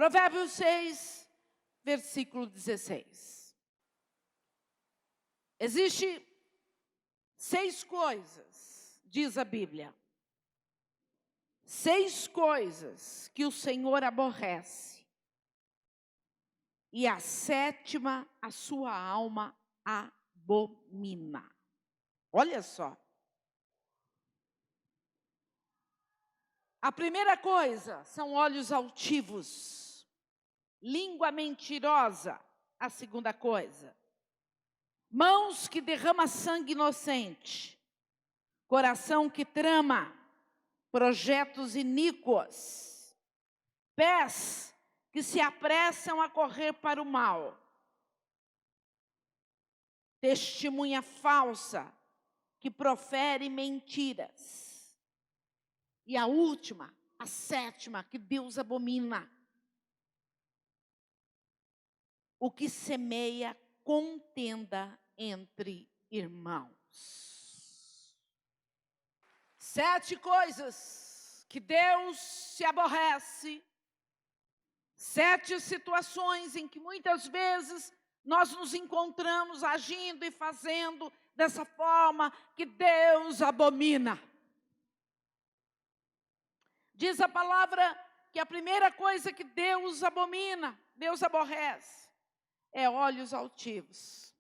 Provérbios 6, versículo 16. Existem 6 coisas, diz a Bíblia. 6 coisas que o Senhor aborrece. E a 7ª, a sua alma abomina. Olha só. A primeira coisa são olhos altivos. Língua mentirosa, a segunda coisa. Mãos que derramam sangue inocente. Coração que trama projetos iníquos. Pés que se apressam a correr para o mal. Testemunha falsa que profere mentiras. E a última, a 7ª, que Deus abomina. O que semeia contenda entre irmãos. 7 coisas que Deus se aborrece. 7 situações em que muitas vezes nós nos encontramos agindo e fazendo dessa forma que Deus abomina. Diz a palavra que a primeira coisa que Deus abomina, Deus aborrece, é olhos altivos.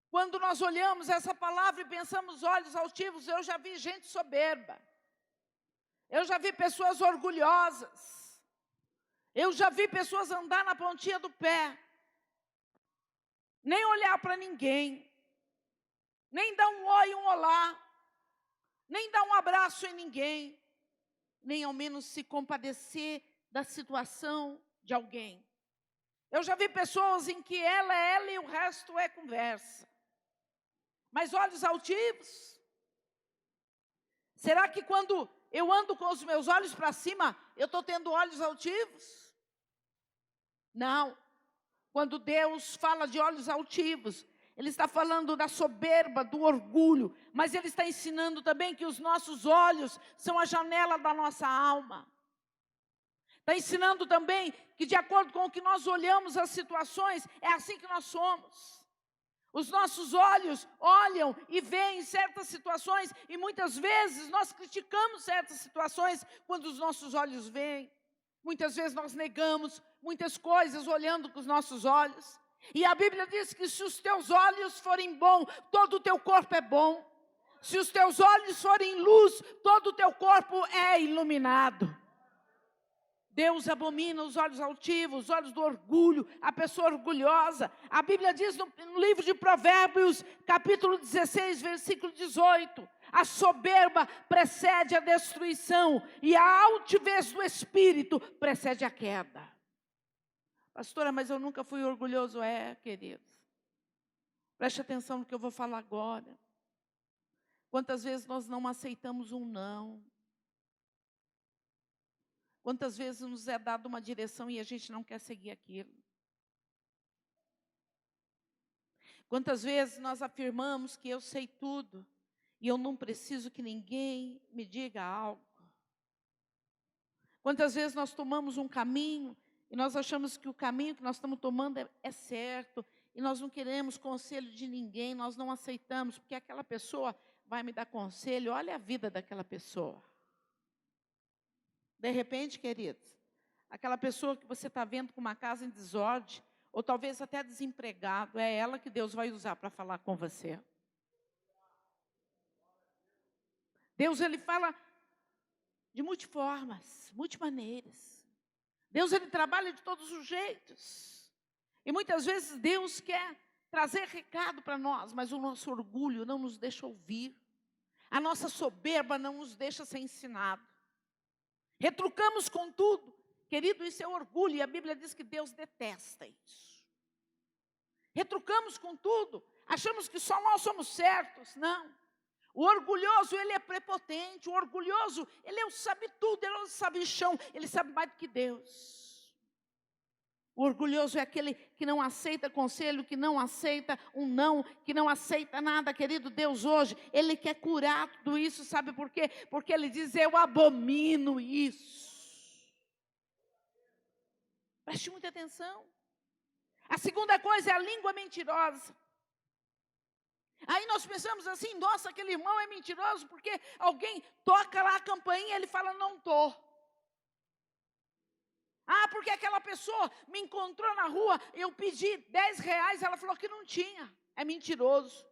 Quando nós olhamos essa palavra e pensamos olhos altivos, eu já vi gente soberba. Eu já vi pessoas orgulhosas. Eu já vi pessoas andar na pontinha do pé. Nem olhar para ninguém. Nem dar um oi, um olá. Nem dar um abraço em ninguém. Nem ao menos se compadecer da situação de alguém. Eu já vi pessoas em que ela é ela e o resto é conversa. Mas olhos altivos? Será que quando eu ando com os meus olhos para cima, eu estou tendo olhos altivos? Não. Quando Deus fala de olhos altivos, Ele está falando da soberba, do orgulho, mas Ele está ensinando também que os nossos olhos são a janela da nossa alma. Está ensinando também que de acordo com o que nós olhamos as situações, é assim que nós somos. Os nossos olhos olham e veem certas situações e muitas vezes nós criticamos certas situações quando os nossos olhos veem. Muitas vezes nós negamos muitas coisas olhando com os nossos olhos. E a Bíblia diz que se os teus olhos forem bons, todo o teu corpo é bom. Se os teus olhos forem luz, todo o teu corpo é iluminado. Deus abomina os olhos altivos, os olhos do orgulho, a pessoa orgulhosa. A Bíblia diz no livro de Provérbios, capítulo 16, versículo 18. A soberba precede a destruição e a altivez do espírito precede a queda. Pastora, mas eu nunca fui orgulhoso. Queridos. Preste atenção no que eu vou falar agora. Quantas vezes nós não aceitamos um não? Quantas vezes nos é dada uma direção e a gente não quer seguir aquilo? Quantas vezes nós afirmamos que eu sei tudo e eu não preciso que ninguém me diga algo? Quantas vezes nós tomamos um caminho e nós achamos que o caminho que nós estamos tomando é certo e nós não queremos conselho de ninguém, nós não aceitamos, porque aquela pessoa vai me dar conselho, olha a vida daquela pessoa. De repente, queridos, aquela pessoa que você está vendo com uma casa em desordem, ou talvez até desempregado, é ela que Deus vai usar para falar com você. Deus, Ele fala de multiformas, multimaneiras. Deus, Ele trabalha de todos os jeitos. E muitas vezes Deus quer trazer recado para nós, mas o nosso orgulho não nos deixa ouvir. A nossa soberba não nos deixa ser ensinado. Retrucamos com tudo. Querido, isso é orgulho, e a Bíblia diz que Deus detesta isso. Retrucamos com tudo, achamos que só nós somos certos. Não. O orgulhoso, ele é prepotente, o orgulhoso, ele é o sabe-tudo, ele é o sabichão, ele sabe mais do que Deus. O orgulhoso é aquele que não aceita conselho, que não aceita um não, que não aceita nada. Querido Deus, hoje, Ele quer curar tudo isso, sabe por quê? Porque Ele diz, eu abomino isso. Preste muita atenção. A segunda coisa é a língua mentirosa. Aí nós pensamos assim, nossa, aquele irmão é mentiroso, porque alguém toca lá a campainha e ele fala, não estou. Ah, porque aquela pessoa me encontrou na rua, eu pedi 10 reais, ela falou que não tinha. É mentiroso.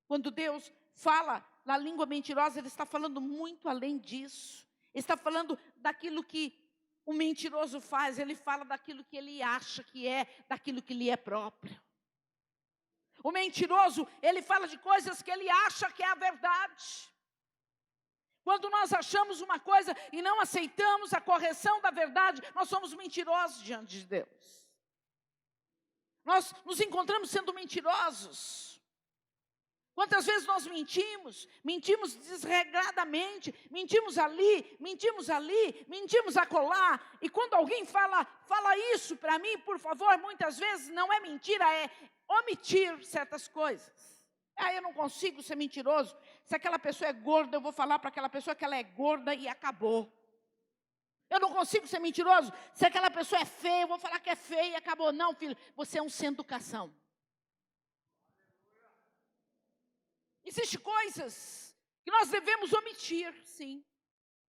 Quando Deus fala na língua mentirosa, Ele está falando muito além disso. Ele está falando daquilo que o mentiroso faz, ele fala daquilo que ele acha que é, daquilo que lhe é próprio. O mentiroso, ele fala de coisas que ele acha que é a verdade. Quando nós achamos uma coisa e não aceitamos a correção da verdade, nós somos mentirosos diante de Deus. Nós nos encontramos sendo mentirosos. Quantas vezes nós mentimos desregradamente, mentimos ali, mentimos acolá, e quando alguém fala isso para mim, por favor, muitas vezes não é mentira, é omitir certas coisas. Eu não consigo ser mentiroso. Se aquela pessoa é gorda, eu vou falar para aquela pessoa que ela é gorda e acabou. Eu não consigo ser mentiroso. Se aquela pessoa é feia, eu vou falar que é feia e acabou. Não, filho, você é um sem educação. Existem coisas que nós devemos omitir, sim.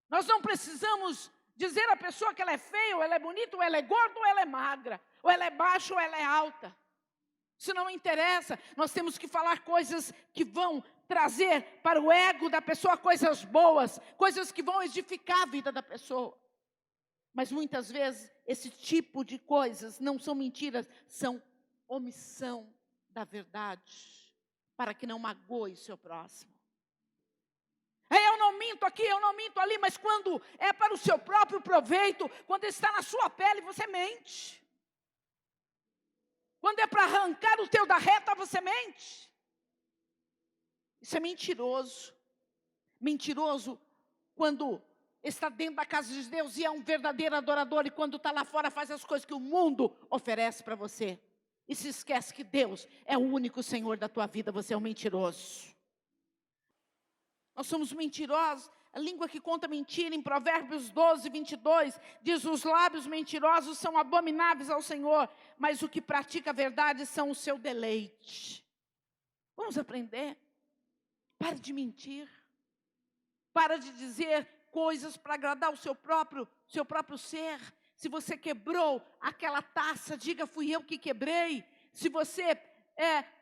Nós não precisamos dizer à pessoa que ela é feia, ou ela é bonita, ou ela é gorda, ou ela é magra, ou ela é baixa, ou ela é alta. Isso não interessa. Nós temos que falar coisas que vão trazer para o ego da pessoa coisas boas, coisas que vão edificar a vida da pessoa. Mas muitas vezes esse tipo de coisas não são mentiras, são omissão da verdade, para que não magoe o seu próximo. Eu não minto aqui, eu não minto ali, mas quando é para o seu próprio proveito, quando está na sua pele, você mente. Quando é para arrancar o teu da reta, você mente. Isso é mentiroso. Mentiroso quando está dentro da casa de Deus e é um verdadeiro adorador, e quando está lá fora faz as coisas que o mundo oferece para você. E se esquece que Deus é o único Senhor da tua vida, você é um mentiroso. Nós somos mentirosos. A língua que conta mentira, em Provérbios 12, 22, diz: os lábios mentirosos são abomináveis ao Senhor, mas o que pratica a verdade são o seu deleite. Vamos aprender. Pare de mentir. Para de dizer coisas para agradar o seu próprio ser. Se você quebrou aquela taça, diga: fui eu que quebrei. Se você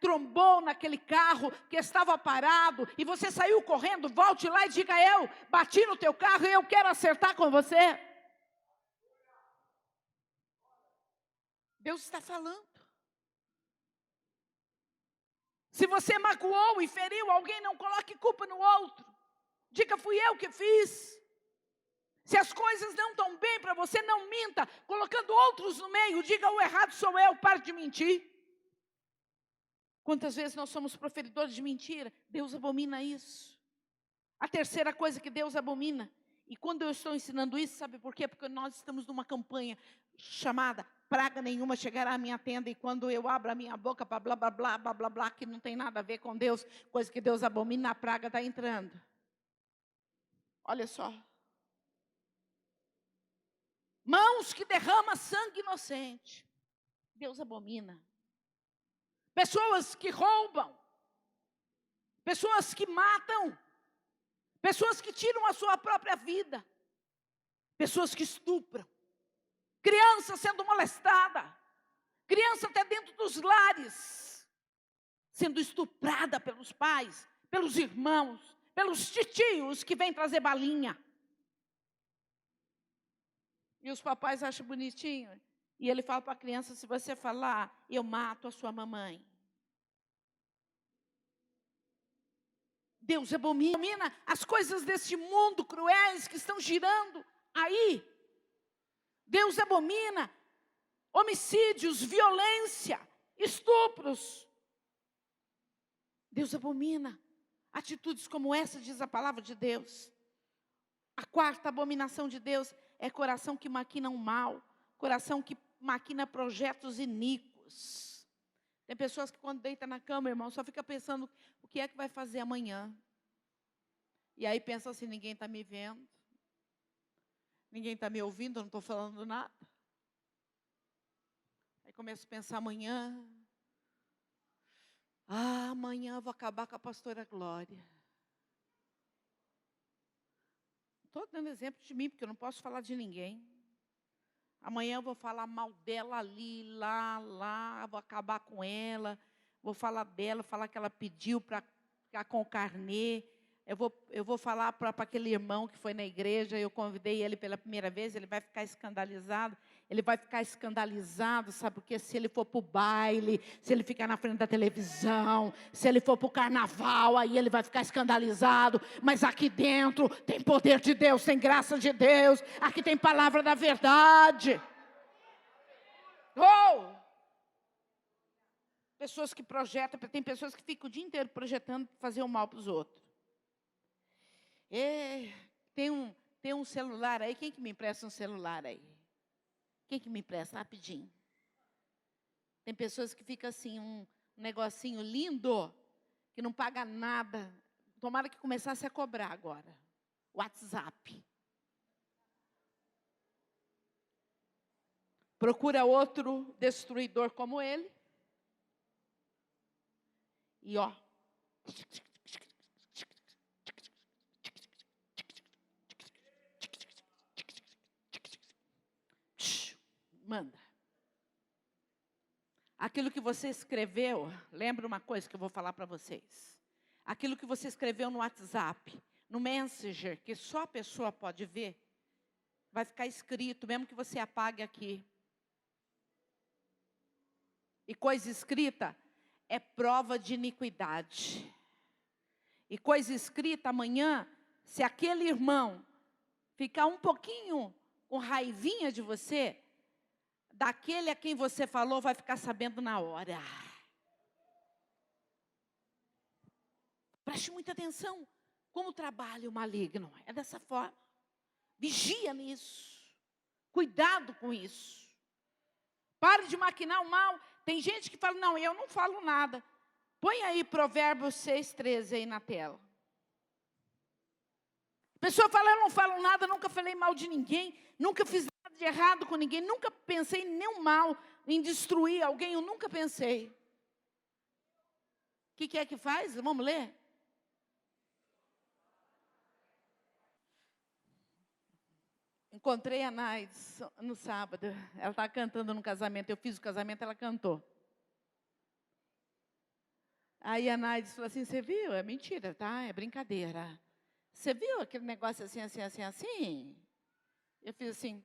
trombou naquele carro que estava parado e você saiu correndo, volte lá e diga: eu bati no teu carro e eu quero acertar com você. Deus está falando. Se você magoou e feriu alguém, não coloque culpa no outro. Diga: fui eu que fiz. Se as coisas não estão bem para você, não minta, colocando outros no meio. Diga: o errado sou eu, pare de mentir. Quantas vezes nós somos proferidores de mentira? Deus abomina isso. A terceira coisa que Deus abomina, e quando eu estou ensinando isso, sabe por quê? Porque nós estamos numa campanha chamada praga nenhuma chegará à minha tenda, e quando eu abro a minha boca para blá, blá, blá, blá, blá, blá, que não tem nada a ver com Deus, coisa que Deus abomina, a praga está entrando. Olha só. Mãos que derramam sangue inocente, Deus abomina. Pessoas que roubam, pessoas que matam, pessoas que tiram a sua própria vida, pessoas que estupram, criança sendo molestada, criança até dentro dos lares, sendo estuprada pelos pais, pelos irmãos, pelos titios que vêm trazer balinha. E os papais acham bonitinho. E ele fala para a criança: se você falar, eu mato a sua mamãe. Deus abomina as coisas deste mundo cruéis que estão girando aí. Deus abomina homicídios, violência, estupros. Deus abomina atitudes como essa, diz a palavra de Deus. A quarta abominação de Deus é coração que maquina o mal, coração que maquina projetos iníquos. Tem pessoas que quando deita na cama, irmão, só fica pensando o que é que vai fazer amanhã. E aí pensa assim: ninguém está me vendo, ninguém está me ouvindo, eu não estou falando nada. Aí começo a pensar amanhã eu vou acabar com a pastora Glória. Estou dando exemplo de mim, porque eu não posso falar de ninguém. Amanhã eu vou falar mal dela ali, lá, vou acabar com ela, vou falar dela, falar que ela pediu para ficar com o carnê. Eu vou falar para aquele irmão que foi na igreja, eu convidei ele pela primeira vez, ele vai ficar escandalizado. Ele vai ficar escandalizado, sabe por quê? Se ele for para o baile, se ele ficar na frente da televisão, se ele for para o carnaval, aí ele vai ficar escandalizado. Mas aqui dentro tem poder de Deus, tem graça de Deus, aqui tem palavra da verdade. Oh! Pessoas que projetam, tem pessoas que ficam o dia inteiro projetando fazer o mal para os outros. Tem um celular aí, quem que me empresta um celular aí? Quem que me empresta? Rapidinho. Tem pessoas que ficam assim, um negocinho lindo, que não paga nada. Tomara que começasse a cobrar agora. WhatsApp. Procura outro destruidor como ele. E ó. Manda. Aquilo que você escreveu, lembra uma coisa que eu vou falar para vocês. Aquilo que você escreveu no WhatsApp, no Messenger, que só a pessoa pode ver, vai ficar escrito, mesmo que você apague aqui. E coisa escrita é prova de iniquidade. E coisa escrita amanhã, se aquele irmão ficar um pouquinho com raivinha de você, daquele a quem você falou vai ficar sabendo na hora. Preste muita atenção como trabalha o maligno. É dessa forma. Vigia nisso. Cuidado com isso. Pare de maquinar o mal. Tem gente que fala, não, eu não falo nada. Põe aí Provérbios 6,13 aí na tela. A pessoa fala, eu não falo nada, nunca falei mal de ninguém, nunca fiz nada de errado com ninguém, nunca pensei em nenhum mal, em destruir alguém, eu nunca pensei. O que é que faz? Vamos ler? Encontrei a Naides no sábado, ela estava cantando no casamento, eu fiz o casamento, ela cantou. Aí a Naides falou assim, você viu? É mentira, tá? É brincadeira. Você viu aquele negócio assim, assim, assim, assim? Eu fiz assim.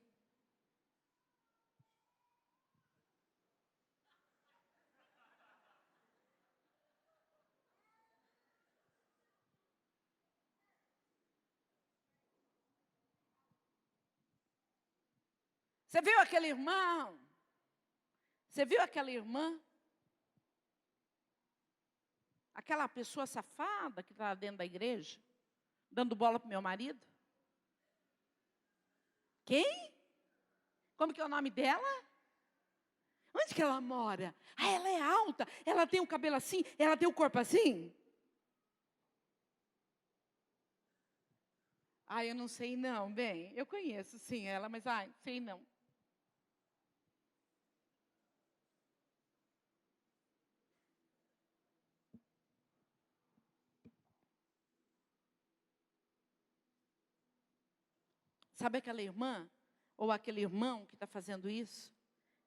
Você viu aquele irmão? Você viu aquela irmã? Aquela pessoa safada que está dentro da igreja, dando bola para o meu marido? Quem? Como que é o nome dela? Onde que ela mora? Ah, ela é alta, ela tem o cabelo assim, ela tem o corpo assim? Ah, eu não sei não, bem, eu conheço sim ela, mas sei não. Sabe aquela irmã, ou aquele irmão que está fazendo isso,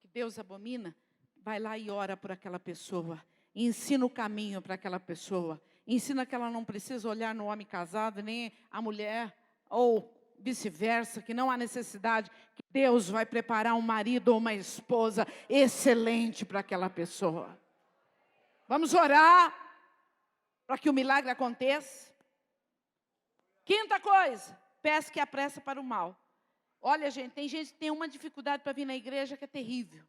que Deus abomina? Vai lá e ora por aquela pessoa, e ensina o caminho para aquela pessoa, ensina que ela não precisa olhar no homem casado, nem a mulher, ou vice-versa, que não há necessidade, que Deus vai preparar um marido ou uma esposa excelente para aquela pessoa. Vamos orar para que o milagre aconteça. Quinta coisa, pesque a pressa para o mal. Olha, gente, tem gente que tem uma dificuldade para vir na igreja que é terrível.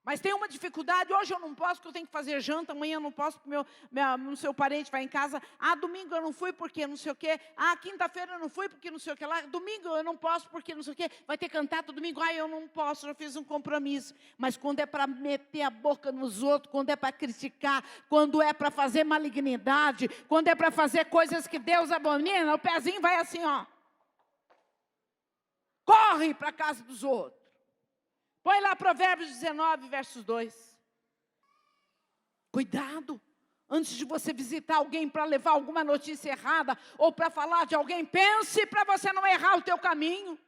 Mas tem uma dificuldade, hoje eu não posso porque eu tenho que fazer janta, amanhã eu não posso porque o seu parente vai em casa. Domingo eu não fui porque não sei o quê. Quinta-feira eu não fui porque não sei o que lá. Domingo eu não posso porque não sei o quê. Vai ter cantado domingo, eu não posso, já fiz um compromisso. Mas quando é para meter a boca nos outros, quando é para criticar, quando é para fazer malignidade, quando é para fazer coisas que Deus abomina, o pezinho vai assim, ó. Corre para a casa dos outros. Põe lá Provérbios 19, versos 2. Cuidado. Antes de você visitar alguém para levar alguma notícia errada, ou para falar de alguém, pense para você não errar o teu caminho.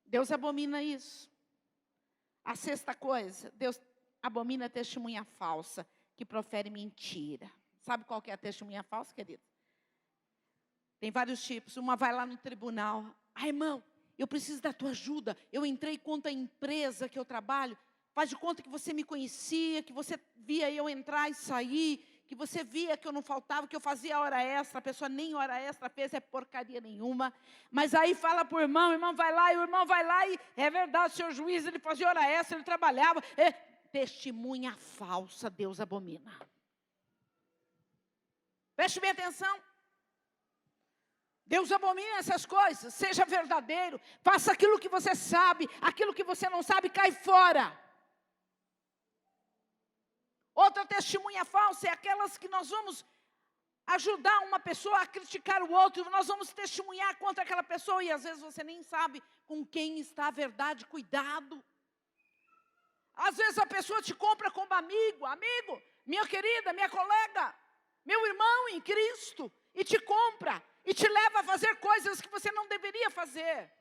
Deus abomina isso. A sexta coisa, Deus abomina a testemunha falsa, que profere mentira. Sabe qual que é a testemunha falsa, querido? Tem vários tipos. Uma vai lá no tribunal. Irmão, eu preciso da tua ajuda. Eu entrei contra a empresa que eu trabalho. Faz de conta que você me conhecia, que você via eu entrar e sair, que você via que eu não faltava, que eu fazia hora extra. A pessoa nem hora extra fez, é porcaria nenhuma. Mas aí fala para o irmão vai lá, e o irmão vai lá e é verdade, o seu juiz, ele fazia hora extra, ele trabalhava. Testemunha falsa, Deus abomina. Preste bem atenção. Deus abomina essas coisas. Seja verdadeiro. Faça aquilo que você sabe. Aquilo que você não sabe, cai fora. Outra testemunha falsa é aquelas que nós vamos ajudar uma pessoa a criticar o outro. Nós vamos testemunhar contra aquela pessoa. E às vezes você nem sabe com quem está a verdade. Cuidado. Às vezes a pessoa te compra como amigo. Amigo, minha querida, minha colega, meu irmão em Cristo. E te compra. E te leva a fazer coisas que você não deveria fazer.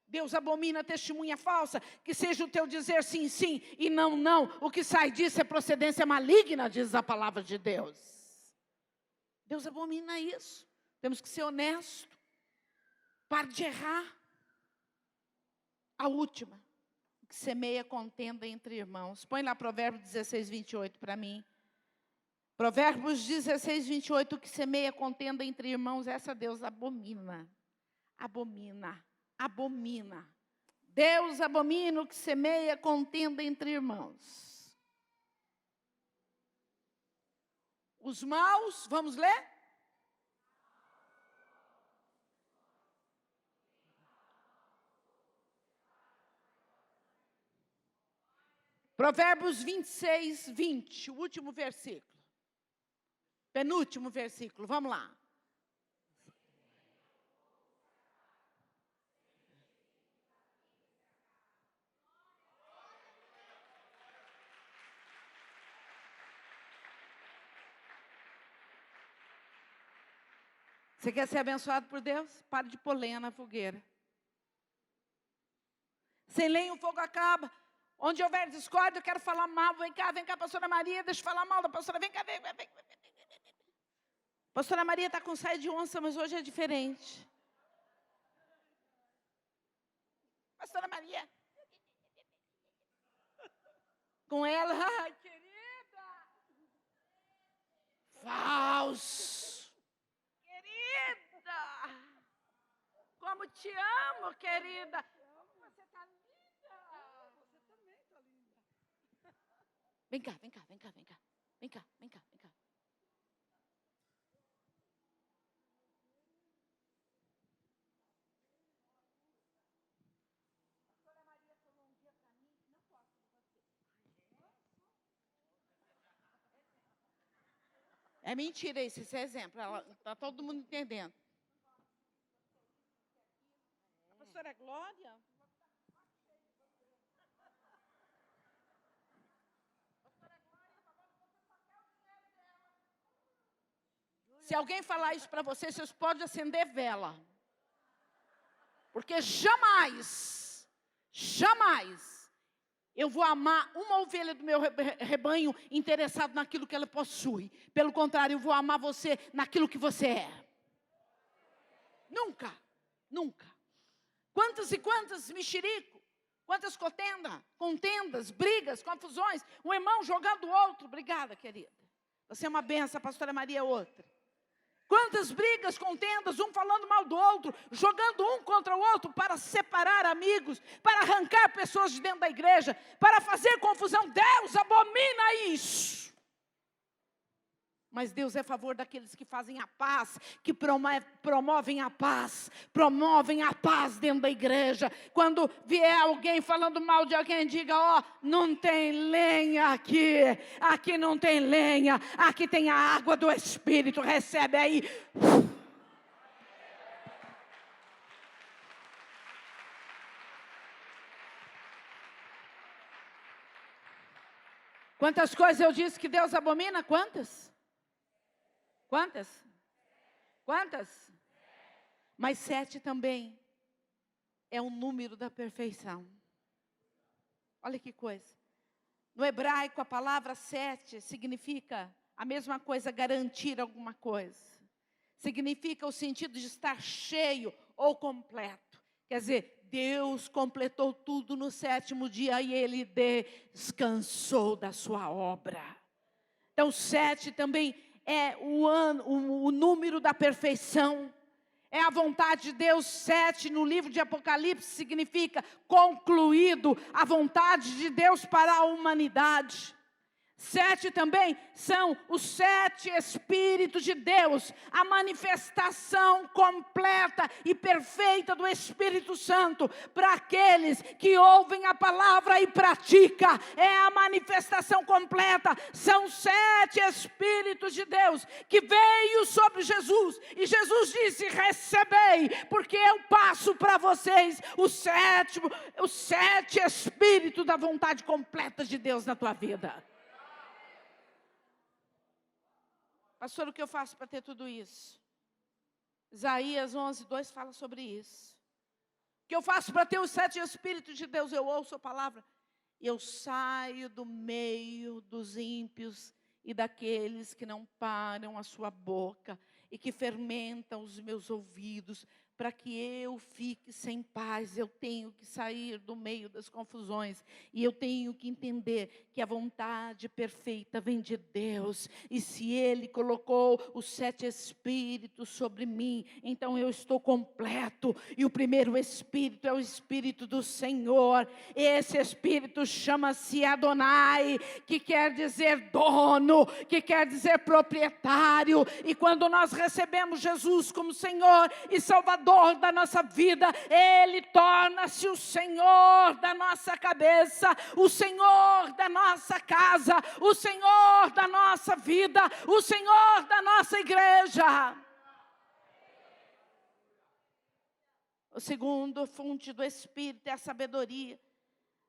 Deus abomina a testemunha falsa, que seja o teu dizer sim, sim e não, não. O que sai disso é procedência maligna, diz a palavra de Deus. Deus abomina isso. Temos que ser honestos. Pare de errar. A última, que semeia contenda entre irmãos. Põe lá Provérbios 16, 28 para mim. Provérbios 16, 28, que semeia contenda entre irmãos, essa Deus abomina. Abomina. Abomina. Deus abomina o que semeia contenda entre irmãos. Os maus, vamos ler? Provérbios 26, 20, o último versículo. Penúltimo versículo, vamos lá. Você quer ser abençoado por Deus? Pare de pôr lenha na fogueira. Sem lenha o fogo acaba. Onde houver discórdia, eu quero falar mal. Vem cá, pastora Maria, deixa eu falar mal da pastora. Vem cá, vem. Pastora Maria está com saia de onça, mas hoje é diferente. Pastora Maria. Com ela, ai, querida. Falso. Querida. Como te amo, querida. Você está linda. Você também está linda. Vem cá. É mentira esse exemplo, está todo mundo entendendo. A pastora Glória? Se alguém falar isso para você, vocês podem acender vela. Porque jamais eu vou amar uma ovelha do meu rebanho interessado naquilo que ela possui. Pelo contrário, eu vou amar você naquilo que você é. Nunca. Quantas e quantas mexerico, quantas contendas, brigas, confusões. Um irmão jogando o outro. Obrigada, querida. Você é uma benção, a pastora Maria é outra. Quantas brigas, contendas, um falando mal do outro, jogando um contra o outro para separar amigos, para arrancar pessoas de dentro da igreja, para fazer confusão. Deus abomina isso. Mas Deus é a favor daqueles que fazem a paz, que promovem a paz dentro da igreja. Quando vier alguém falando mal de alguém, diga, não tem lenha aqui não tem lenha, aqui tem a água do Espírito, recebe aí. Quantas coisas eu disse que Deus abomina? Quantas? Quantas? Quantas? Mas 7 também é o número da perfeição. Olha que coisa. No hebraico, a palavra 7 significa a mesma coisa, garantir alguma coisa. Significa o sentido de estar cheio ou completo. Quer dizer, Deus completou tudo no 7º dia e Ele descansou da sua obra. Então, 7 também é o número da perfeição. É a vontade de Deus. 7 no livro de Apocalipse significa concluído a vontade de Deus para a humanidade. 7 também são os 7 Espíritos de Deus, a manifestação completa e perfeita do Espírito Santo para aqueles que ouvem a palavra e praticam. É a manifestação completa. São 7 Espíritos de Deus que veio sobre Jesus e Jesus disse: recebei, porque eu passo para vocês os 7 Espíritos da vontade completa de Deus na tua vida. Pastor, o que eu faço para ter tudo isso? Isaías 11:2 fala sobre isso. O que eu faço para ter os 7 Espíritos de Deus? Eu ouço a palavra. Eu saio do meio dos ímpios e daqueles que não param a sua boca e que fermentam os meus ouvidos. Para que eu fique sem paz, eu tenho que sair do meio das confusões. E eu tenho que entender que a vontade perfeita vem de Deus. E se Ele colocou os 7 Espíritos sobre mim, então eu estou completo. E o primeiro Espírito é o Espírito do Senhor. Esse Espírito chama-se Adonai, que quer dizer dono, que quer dizer proprietário. E quando nós recebemos Jesus como Senhor e Salvador da nossa vida, Ele torna-se o Senhor da nossa cabeça, o Senhor da nossa casa, o Senhor da nossa vida, o Senhor da nossa igreja. O segundo fonte do Espírito é a sabedoria.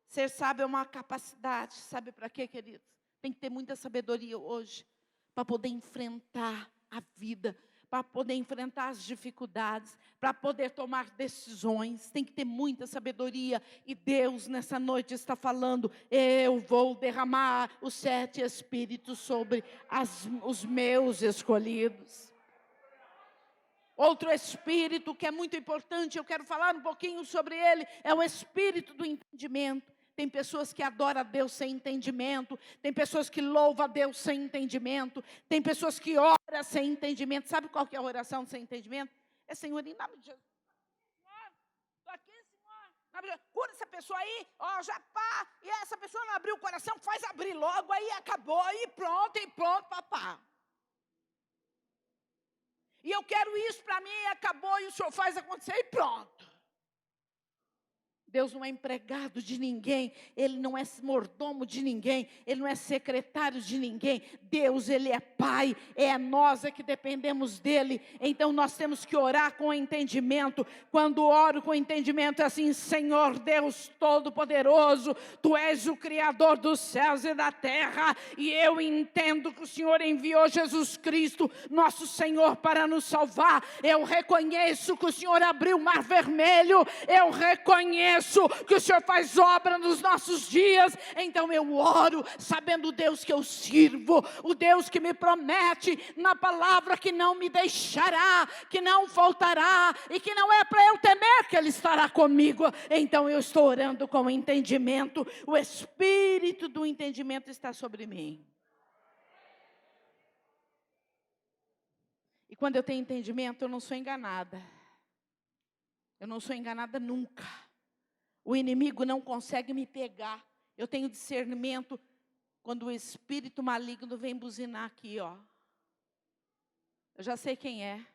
Ser sábio é uma capacidade. Sabe para quê, queridos? Tem que ter muita sabedoria hoje para poder enfrentar a vida, para poder enfrentar as dificuldades, para poder tomar decisões. Tem que ter muita sabedoria. E Deus nessa noite está falando: eu vou derramar os 7 Espíritos sobre os meus escolhidos. Outro Espírito que é muito importante, eu quero falar um pouquinho sobre ele, é o Espírito do entendimento. Tem pessoas que adoram a Deus sem entendimento. Tem pessoas que louvam a Deus sem entendimento. Tem pessoas que oram sem entendimento. Sabe qual que é a oração sem entendimento? É: Senhor, em nome de Jesus, Senhor, estou aqui, Senhor, cura essa pessoa aí, ó, já pá. E essa pessoa não abriu o coração, faz abrir logo, aí acabou, e pronto, papá. E eu quero isso para mim, e acabou, e o Senhor faz acontecer, e pronto. Deus não é empregado de ninguém, Ele não é mordomo de ninguém, Ele não é secretário de ninguém. Deus, Ele é Pai, é nós que dependemos dEle. Então nós temos que orar com entendimento. Quando oro com entendimento é assim: Senhor Deus Todo-Poderoso, Tu és o Criador dos céus e da terra, e eu entendo que o Senhor enviou Jesus Cristo, nosso Senhor, para nos salvar. Eu reconheço que o Senhor abriu o mar vermelho, eu reconheço que o Senhor faz obra nos nossos dias. Então eu oro sabendo o Deus que eu sirvo, o Deus que me promete na palavra que não me deixará, que não faltará, e que não é para eu temer que Ele estará comigo. Então eu estou orando com entendimento. O Espírito do entendimento está sobre mim. E quando eu tenho entendimento, eu não sou enganada. Eu não sou enganada nunca. O inimigo não consegue me pegar. Eu tenho discernimento quando o espírito maligno vem buzinar aqui, ó. Eu já sei quem é.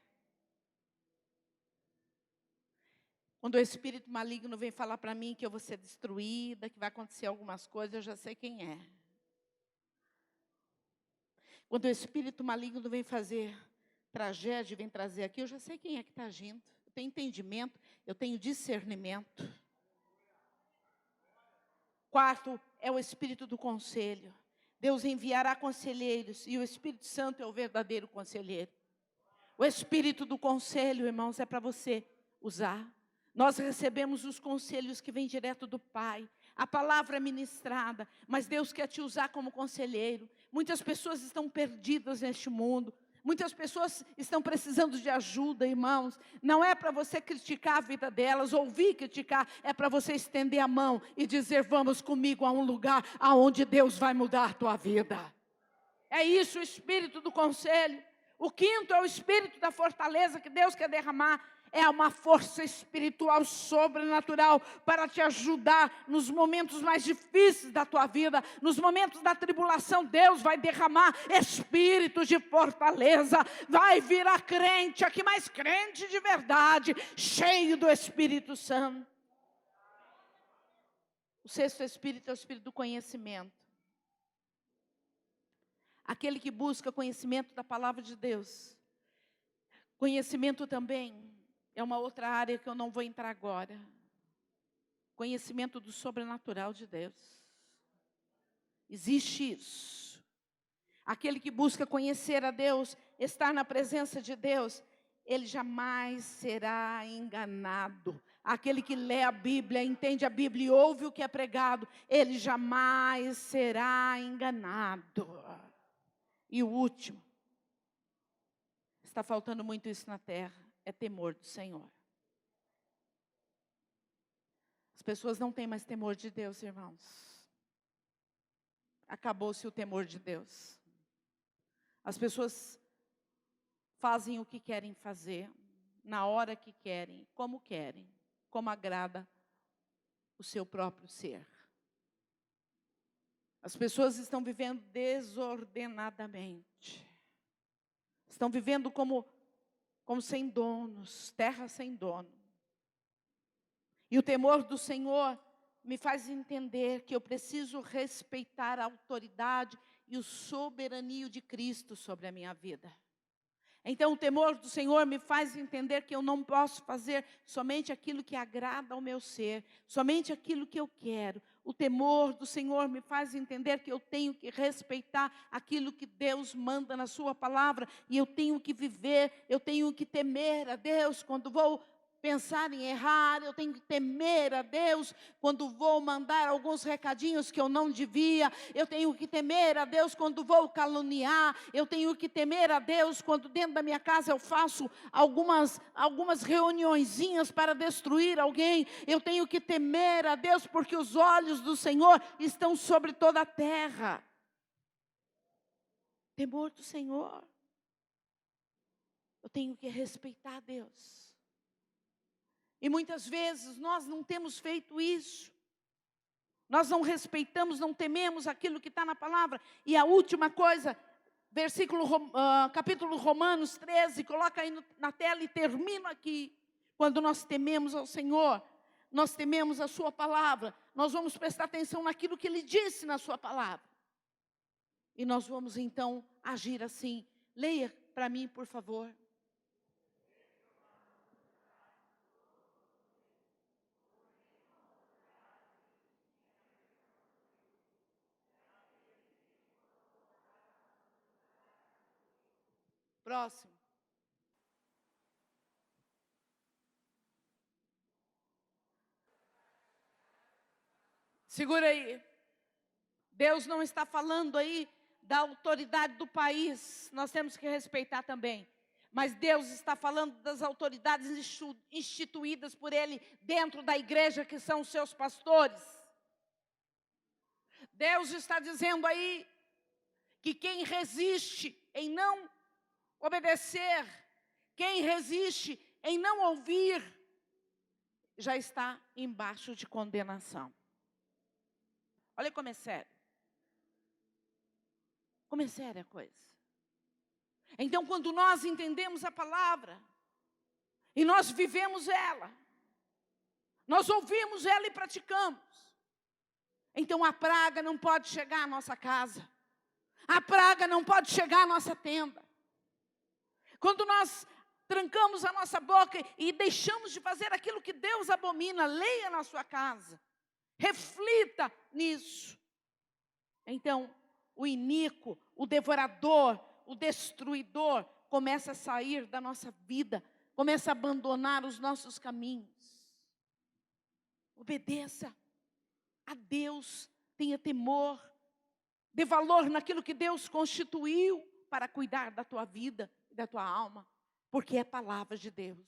Quando o espírito maligno vem falar para mim que eu vou ser destruída, que vai acontecer algumas coisas, eu já sei quem é. Quando o espírito maligno vem fazer tragédia, vem trazer aqui, eu já sei quem é que está agindo. Eu tenho entendimento, eu tenho discernimento. Quarto é o espírito do conselho. Deus enviará conselheiros e o Espírito Santo é o verdadeiro conselheiro. O Espírito do conselho, irmãos, é para você usar. Nós recebemos os conselhos que vêm direto do Pai. A palavra é ministrada, mas Deus quer te usar como conselheiro. Muitas pessoas estão perdidas neste mundo. Muitas pessoas estão precisando de ajuda, irmãos. Não é para você criticar a vida delas, ouvir criticar. É para você estender a mão e dizer, vamos comigo a um lugar aonde Deus vai mudar a tua vida. É isso o espírito do conselho. O quinto é o espírito da fortaleza que Deus quer derramar. É uma força espiritual sobrenatural para te ajudar nos momentos mais difíceis da tua vida. Nos momentos da tribulação, Deus vai derramar espírito de fortaleza. Vai virar crente, aqui mais crente de verdade, cheio do Espírito Santo. O sexto espírito é o espírito do conhecimento. Aquele que busca conhecimento da palavra de Deus. Conhecimento também é uma outra área que eu não vou entrar agora. Conhecimento do sobrenatural de Deus. Existe isso. Aquele que busca conhecer a Deus, estar na presença de Deus, ele jamais será enganado. Aquele que lê a Bíblia, entende a Bíblia e ouve o que é pregado, ele jamais será enganado. E o último, está faltando muito isso na terra, é temor do Senhor. As pessoas não têm mais temor de Deus, irmãos. Acabou-se o temor de Deus. As pessoas fazem o que querem fazer, na hora que querem, como agrada o seu próprio ser. As pessoas estão vivendo desordenadamente. Estão vivendo como sem donos, terra sem dono. E o temor do Senhor me faz entender que eu preciso respeitar a autoridade e o soberania de Cristo sobre a minha vida. Então o temor do Senhor me faz entender que eu não posso fazer somente aquilo que agrada ao meu ser, somente aquilo que eu quero. O temor do Senhor me faz entender que eu tenho que respeitar aquilo que Deus manda na sua palavra. E eu tenho que viver, eu tenho que temer a Deus quando vou pensar em errar. Eu tenho que temer a Deus quando vou mandar alguns recadinhos que eu não devia. Eu tenho que temer a Deus quando vou caluniar. Eu tenho que temer a Deus quando dentro da minha casa eu faço algumas reuniõezinhas para destruir alguém. Eu tenho que temer a Deus porque os olhos do Senhor estão sobre toda a terra. Temor do Senhor. Eu tenho que respeitar a Deus. E muitas vezes nós não temos feito isso. Nós não respeitamos, não tememos aquilo que está na palavra. E a última coisa, capítulo Romanos 13, coloca aí na tela e termino aqui. Quando nós tememos ao Senhor, nós tememos a sua palavra, nós vamos prestar atenção naquilo que Ele disse na sua palavra. E nós vamos então agir assim. Leia para mim, por favor. Próximo. Segura aí. Deus não está falando aí da autoridade do país. Nós temos que respeitar também. Mas Deus está falando das autoridades instituídas por Ele dentro da igreja, que são os seus pastores. Deus está dizendo aí que quem resiste em não obedecer, quem resiste em não ouvir, já está embaixo de condenação. Olha como é sério. Como é séria a coisa. Então, quando nós entendemos a palavra, e nós vivemos ela, nós ouvimos ela e praticamos, então a praga não pode chegar à nossa casa. A praga não pode chegar à nossa tenda. Quando nós trancamos a nossa boca e deixamos de fazer aquilo que Deus abomina, leia na sua casa, reflita nisso. Então, o iníquo, o devorador, o destruidor começa a sair da nossa vida, começa a abandonar os nossos caminhos. Obedeça a Deus, tenha temor, dê valor naquilo que Deus constituiu para cuidar da tua vida e da tua alma, porque é palavra de Deus.